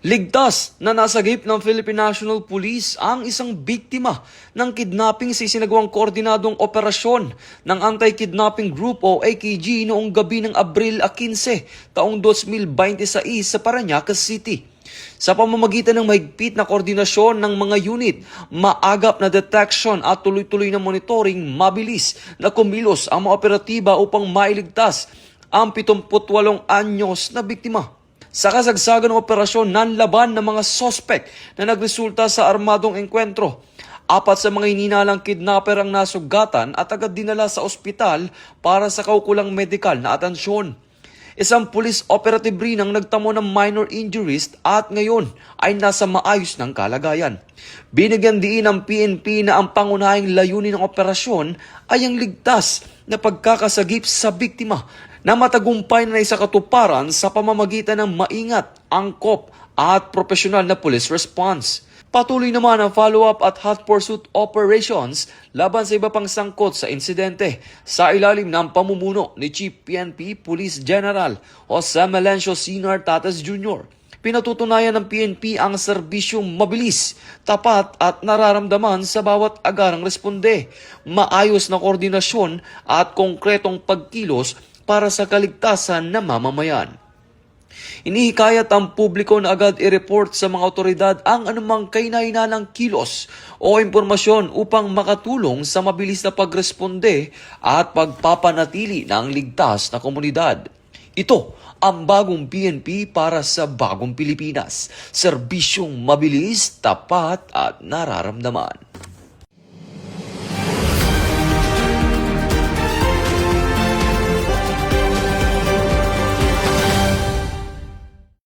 Ligtas na nasagip ng Philippine National Police ang isang biktima ng kidnapping sa isinagawang koordinadong operasyon ng Anti-Kidnapping Group o AKG noong gabi ng Abril 15, taong 2026 sa Parañaque City. Sa pamamagitan ng mahigpit na koordinasyon ng mga unit, maagap na detection at tuloy-tuloy na monitoring, mabilis na kumilos ang mga operatiba upang mailigtas ang 78 anyos na biktima. Sa kasagsagan ng operasyon, nanlaban ng mga sospek na nagresulta sa armadong engkwentro. 4 sa mga hininalang kidnapper ang nasugatan at agad dinala sa ospital para sa kaukulang medikal na atensyon. Isang police operative rin ang nagtamo ng minor injuries at ngayon ay nasa maayos ng kalagayan. Binigyan diin ng PNP na ang pangunahing layunin ng operasyon ay ang ligtas na pagkakasagip sa biktima na matagumpay na isakatuparan sa pamamagitan ng maingat, angkop at profesional na police response. Patuloy naman ang follow-up at hot pursuit operations laban sa iba pang sangkot sa insidente sa ilalim ng pamumuno ni Chief PNP Police General Jose Melencio Sr. Tatas Jr. Pinatutunayan ng PNP ang serbisyong mabilis, tapat at nararamdaman sa bawat agarang responde, maayos na koordinasyon at konkretong pagkilos para sa kaligtasan ng mamamayan. Inihikayat ang publiko na agad i-report sa mga otoridad ang anumang kahinahinalang kilos o impormasyon upang makatulong sa mabilis na pagresponde at pagpapanatili ng ligtas na komunidad. Ito ang bagong PNP para sa bagong Pilipinas. Serbisyong mabilis, tapat at nararamdaman.